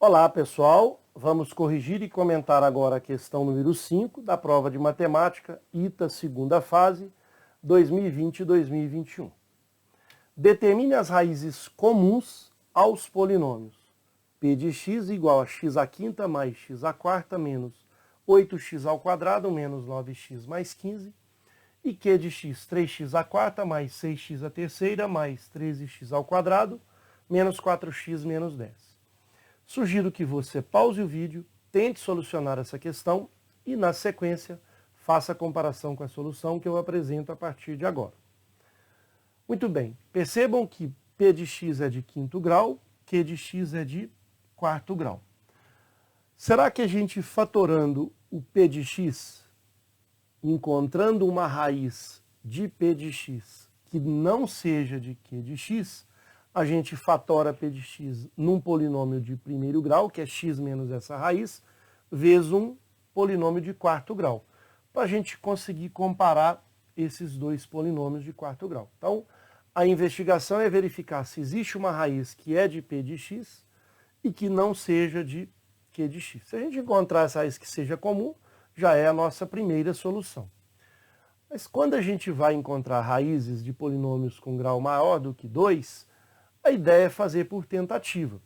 Olá, pessoal. Vamos corrigir e comentar agora a questão número 5 da prova de matemática, ITA, segunda fase, 2020 e 2021. Determine as raízes comuns aos polinômios. P de x igual a x à quinta mais x à quarta menos 8x ao quadrado menos 9x mais 15. E Q de x, 3x à quarta mais 6x à terceira mais 13x ao quadrado menos 4x menos 10. Sugiro que você pause o vídeo, tente solucionar essa questão e, na sequência, faça a comparação com a solução que eu apresento a partir de agora. Muito bem, percebam que P de x é de quinto grau, Q de x é de quarto grau. Será que a gente fatorando o P de x, encontrando uma raiz de P de x que não seja de Q de x, a gente fatora P de x num polinômio de primeiro grau, que é x menos essa raiz, vezes um polinômio de quarto grau, para a gente conseguir comparar esses dois polinômios de quarto grau. Então, a investigação é verificar se existe uma raiz que é de P de x e que não seja de Q de x. Se a gente encontrar essa raiz que seja comum, já é a nossa primeira solução. Mas quando a gente vai encontrar raízes de polinômios com grau maior do que 2, a ideia é fazer por tentativa.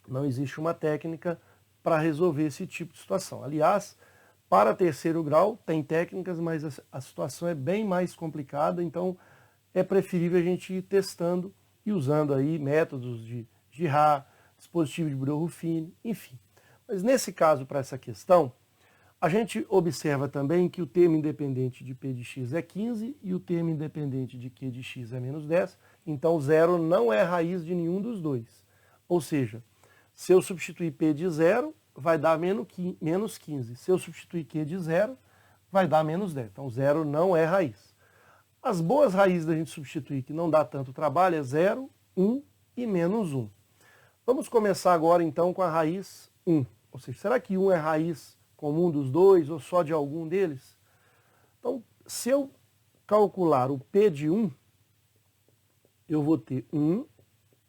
Não existe uma técnica para resolver esse tipo de situação. Aliás, para terceiro grau tem técnicas, mas a situação é bem mais complicada, então é preferível a gente ir testando e usando aí métodos de Girard, dispositivo de Breuer-Ruffini, enfim. Mas nesse caso, para essa questão, a gente observa também que o termo independente de P de x é 15 e o termo independente de Q de x é menos 10, então zero não é raiz de nenhum dos dois. Ou seja, se eu substituir P de zero, vai dar menos 15. Se eu substituir Q de zero, vai dar menos 10. Então zero não é raiz. As boas raízes da gente substituir, que não dá tanto trabalho, é 0, 1 e menos 1. Vamos começar agora então com a raiz 1. Ou seja, será que 1 é raiz comum dos dois ou só de algum deles? Então, se eu calcular o P de 1, eu vou ter 1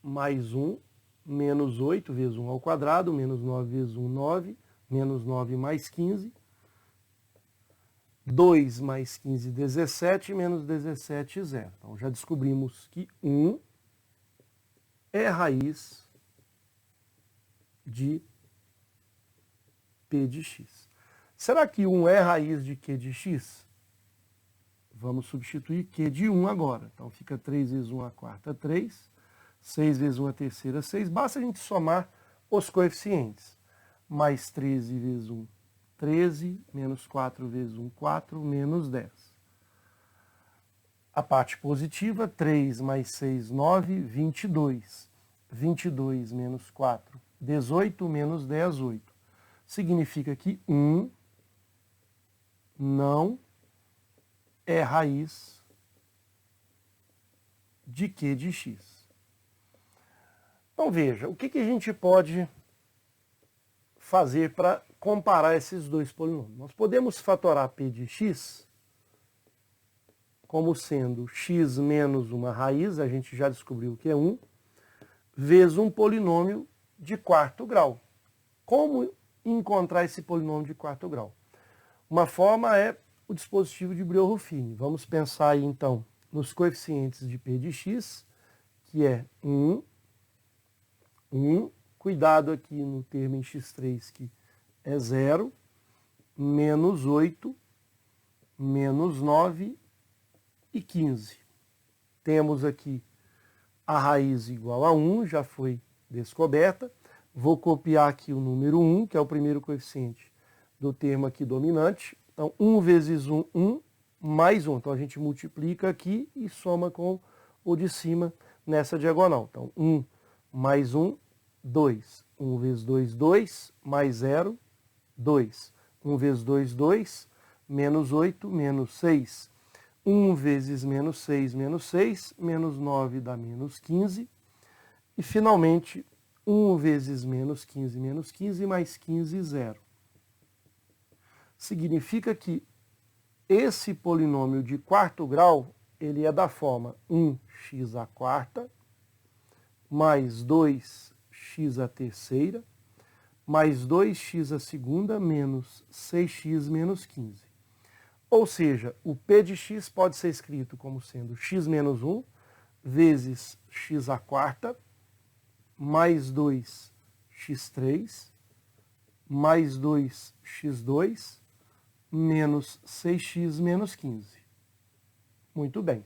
mais 1 menos 8 vezes 1 ao quadrado, menos 9 vezes 1, 9, menos 9 mais 15, 2 mais 15, 17, menos 17, 0. Então, já descobrimos que 1 é raiz de P de x. Será que 1 é raiz de Q de x? Vamos substituir Q de 1 agora. Então fica 3 vezes 1 à quarta, 3. 6 vezes 1 à terceira, 6. Basta a gente somar os coeficientes. Mais 13 vezes 1, 13. Menos 4 vezes 1, 4. Menos 10. A parte positiva, 3 mais 6, 9, 22. 22 menos 4, 18. Menos 10, 8. Significa que 1 não é raiz de Q de x. Então veja, o que a gente pode fazer para comparar esses dois polinômios? Nós podemos fatorar P de x como sendo x menos uma raiz, a gente já descobriu que é 1, vezes um polinômio de quarto grau. Como encontrar esse polinômio de quarto grau? Uma forma é o dispositivo de Breuer-Ruffini. Vamos pensar aí, então, nos coeficientes de P de x, que é 1, 1, cuidado aqui no termo em x3, que é 0, menos 8, menos 9 e 15. Temos aqui a raiz igual a 1, já foi descoberta. Vou copiar aqui o número 1, que é o primeiro coeficiente do termo aqui dominante. Então, 1 vezes 1, 1, mais 1. Então, a gente multiplica aqui e soma com o de cima nessa diagonal. Então, 1 mais 1, 2. 1 vezes 2, 2, mais 0, 2. 1 vezes 2, 2, menos 8, menos 6. 1 vezes menos 6, menos 6, menos 9 dá menos 15. E, finalmente, 1 vezes menos 15, mais 15, 0. Significa que esse polinômio de quarto grau, ele é da forma 1x à quarta, mais 2x à terceira, mais 2x à segunda menos 6x menos 15. Ou seja, o p de x pode ser escrito como sendo x menos 1 vezes x à quarta mais 2x3 mais 2x2 menos 6x menos 15. Muito bem.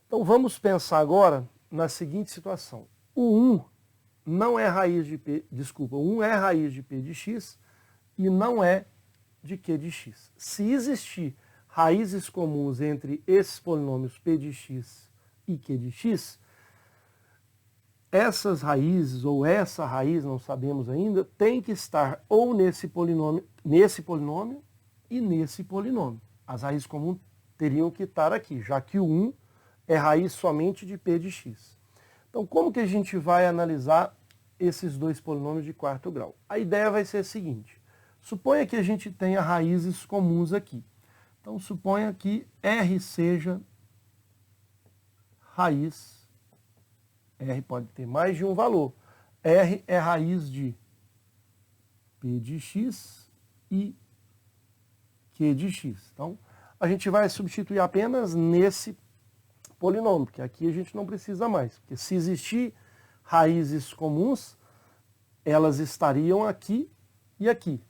Então vamos pensar agora na seguinte situação. O 1 não é raiz de p, desculpa, o 1 é raiz de p de x e não é de q de x. Se existir raízes comuns entre esses polinômios p de x e q de x, essas raízes, ou essa raiz, não sabemos ainda, tem que estar ou nesse polinômio e nesse polinômio. As raízes comuns teriam que estar aqui, já que o 1 é raiz somente de p de x. Então, como que a gente vai analisar esses dois polinômios de quarto grau? A ideia vai ser a seguinte. Suponha que a gente tenha raízes comuns aqui. Então, suponha que R seja raiz. R pode ter mais de um valor. R é raiz de P de x e Q de x. Então, a gente vai substituir apenas nesse polinômio, porque aqui a gente não precisa mais. Porque se existir raízes comuns, elas estariam aqui e aqui.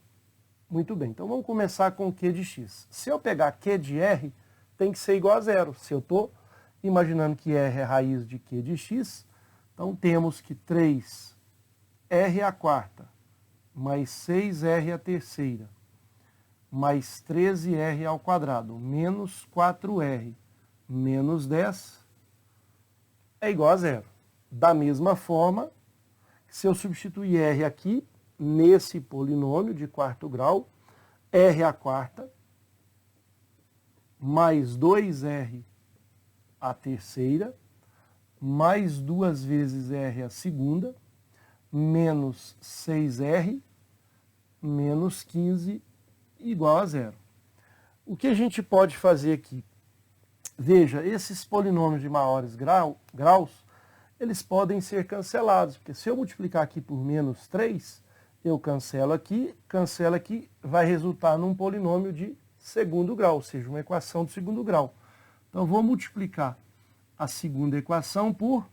Muito bem, então vamos começar com Q de x. Se eu pegar Q de R, tem que ser igual a zero. Se eu estou imaginando que R é raiz de Q de x, então temos que 3R à quarta, mais 6R à terceira, mais 13R ao quadrado, menos 4R, menos 10, é igual a zero. Da mesma forma, se eu substituir R aqui, nesse polinômio de quarto grau, R à quarta, mais 2R à terceira, mais 2 vezes R à segunda, menos 6R, menos 15, igual a zero. O que a gente pode fazer aqui? Veja, esses polinômios de maiores graus, eles podem ser cancelados, porque se eu multiplicar aqui por menos 3, eu cancelo aqui, vai resultar num polinômio de segundo grau, ou seja, uma equação de segundo grau. Então, eu vou multiplicar a segunda equação por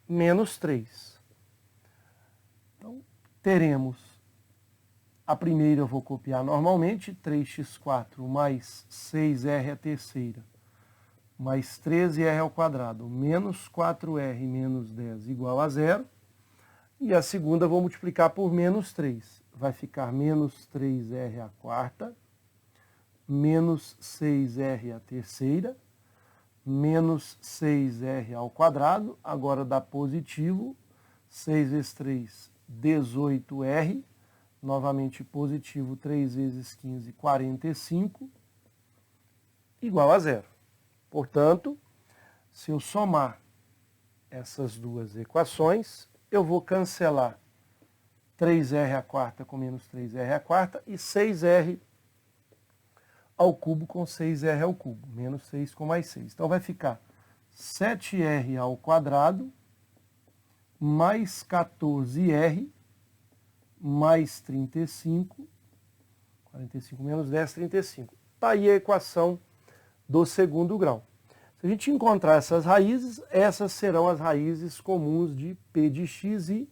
menos 3. Então, teremos a primeira, eu vou copiar normalmente, 3x4 mais 6r à terceira, mais 13r ao quadrado, menos 4r menos 10 igual a zero. E a segunda eu vou multiplicar por menos 3. Vai ficar menos 3r à quarta, menos 6r à terceira, menos 6r ao quadrado, agora dá positivo, 6 vezes 3, 18r, novamente positivo, 3 vezes 15, 45, igual a zero. Portanto, se eu somar essas duas equações, eu vou cancelar 3r à quarta com menos 3r à quarta e 6r ao cubo com 6r ao cubo, menos 6 com mais 6. Então vai ficar 7r ao quadrado mais 14r mais 35, 45 menos 10, 35. Está aí a equação do segundo grau. Se a gente encontrar essas raízes, essas serão as raízes comuns de P de x e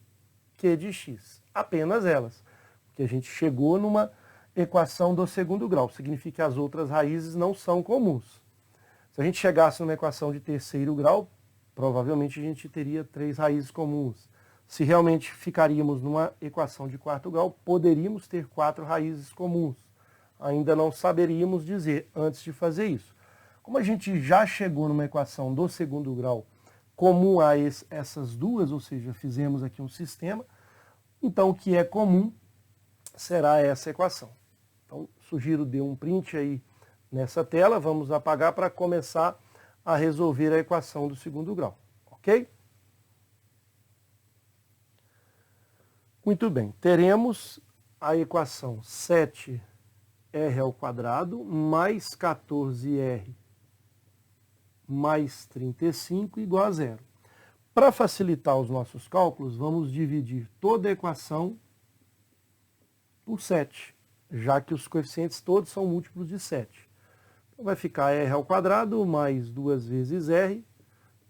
Q de x. Apenas elas. Porque a gente chegou numa equação do segundo grau. Significa que as outras raízes não são comuns. Se a gente chegasse numa equação de terceiro grau, provavelmente a gente teria 3 raízes comuns. Se realmente ficaríamos numa equação de quarto grau, poderíamos ter 4 raízes comuns. Ainda não saberíamos dizer antes de fazer isso. Como a gente já chegou numa equação do segundo grau comum a essas duas, ou seja, fizemos aqui um sistema, então o que é comum será essa equação. Então, sugiro dê um print aí nessa tela, vamos apagar para começar a resolver a equação do segundo grau, ok? Muito bem, teremos a equação 7r ao quadrado mais 14r mais 35 igual a zero. Para facilitar os nossos cálculos, vamos dividir toda a equação por 7, já que os coeficientes todos são múltiplos de 7. Então vai ficar r ao quadrado mais 2 vezes r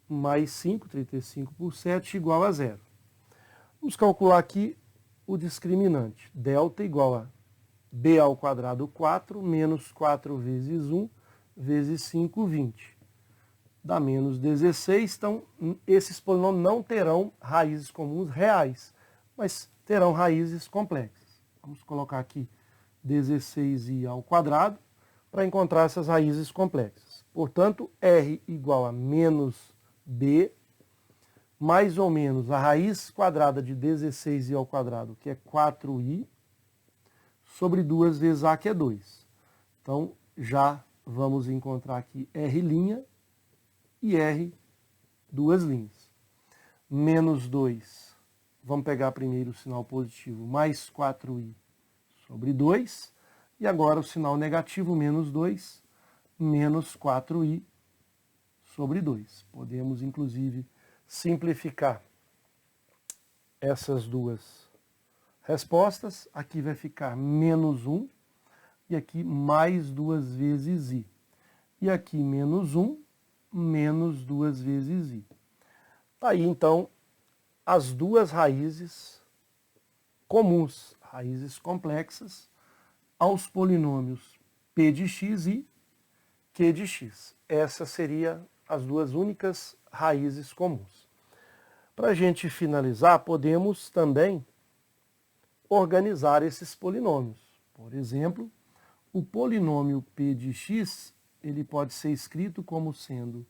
mais 5, 35 por 7, igual a 0. Vamos calcular aqui o discriminante. Delta igual a b ao quadrado 4 menos 4 vezes 1 vezes 5, 20. Dá menos 16, então esses polinômios não terão raízes comuns reais, mas terão raízes complexas. Vamos colocar aqui 16i ao quadrado para encontrar essas raízes complexas. Portanto, r igual a menos b, mais ou menos a raiz quadrada de 16i ao quadrado, que é 4i, sobre 2 vezes a, que é 2. Então, já vamos encontrar aqui r' e r, duas linhas. Menos 2, vamos pegar primeiro o sinal positivo, mais 4i sobre 2. E agora o sinal negativo, menos 2, menos 4i sobre 2. Podemos, inclusive, simplificar essas duas respostas. Aqui vai ficar menos 1 e aqui mais 2 vezes i. E aqui menos 1, menos 2 vezes i. Tá aí, então, as duas raízes comuns, raízes complexas, aos polinômios p de x e q de x. Essas seriam as duas únicas raízes comuns. Para a gente finalizar, podemos também organizar esses polinômios. Por exemplo, o polinômio p de x, ele pode ser escrito como sendo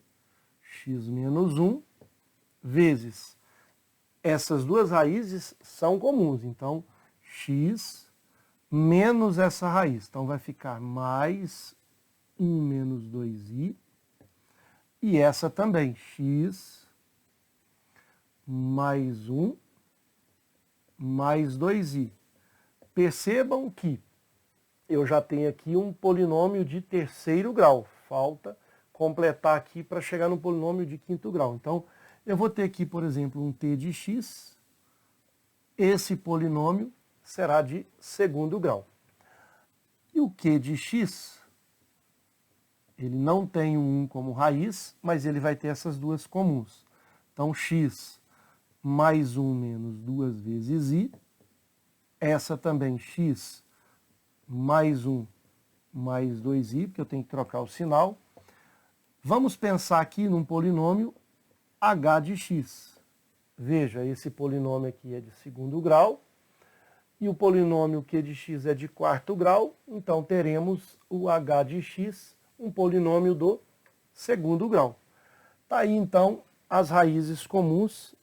x menos 1 vezes. Essas duas raízes são comuns, então x menos essa raiz. Então vai ficar mais 1 menos 2i. E essa também, x mais 1 mais 2i. Percebam que eu já tenho aqui um polinômio de terceiro grau. Falta completar aqui para chegar no polinômio de quinto grau. Então, eu vou ter aqui, por exemplo, um t de x. Esse polinômio será de segundo grau. E o q de x, ele não tem um 1 como raiz, mas ele vai ter essas duas comuns. Então, x mais 1 menos 2 vezes i. Essa também, x mais 1 mais 2i, porque eu tenho que trocar o sinal. Vamos pensar aqui num polinômio h de x. Veja, esse polinômio aqui é de segundo grau. E o polinômio q de x é de quarto grau, então teremos o h de x, um polinômio do segundo grau. Está aí, então, as raízes comuns,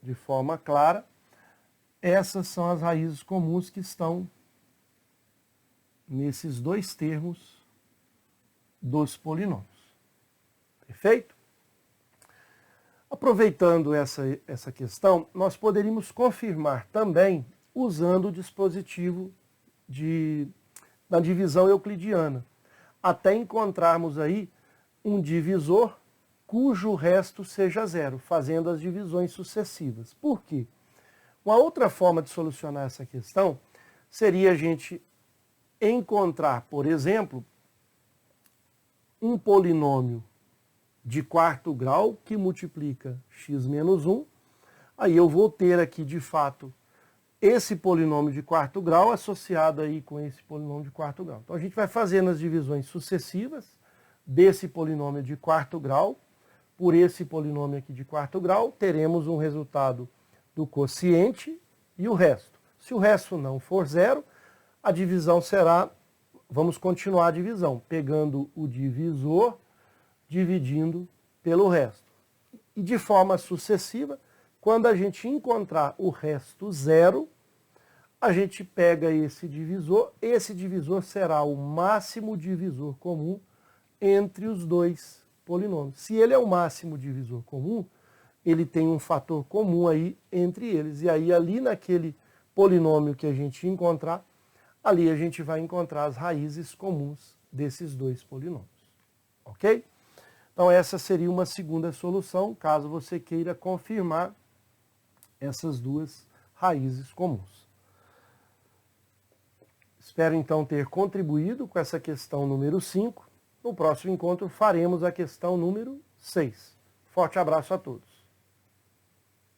de forma clara. Essas são as raízes comuns que estão nesses dois termos dos polinômios. Perfeito? Aproveitando essa questão, nós poderíamos confirmar também usando o dispositivo da divisão euclidiana, até encontrarmos aí um divisor cujo resto seja zero, fazendo as divisões sucessivas. Por quê? Uma outra forma de solucionar essa questão seria a gente encontrar, por exemplo, um polinômio de quarto grau que multiplica x menos 1. Aí eu vou ter aqui, de fato, esse polinômio de quarto grau associado aí com esse polinômio de quarto grau. Então a gente vai fazendo as divisões sucessivas desse polinômio de quarto grau por esse polinômio aqui de quarto grau, teremos um resultado do quociente e o resto. Se o resto não for zero, a divisão será, vamos continuar a divisão, pegando o divisor, dividindo pelo resto. E de forma sucessiva, quando a gente encontrar o resto zero, a gente pega esse divisor será o máximo divisor comum entre os dois polinômios. Se ele é o máximo divisor comum, ele tem um fator comum aí entre eles. E aí ali naquele polinômio que a gente encontrar, ali a gente vai encontrar as raízes comuns desses dois polinômios. Ok? Então essa seria uma segunda solução, caso você queira confirmar essas duas raízes comuns. Espero então ter contribuído com essa questão número 5. No próximo encontro faremos a questão número 6. Forte abraço a todos.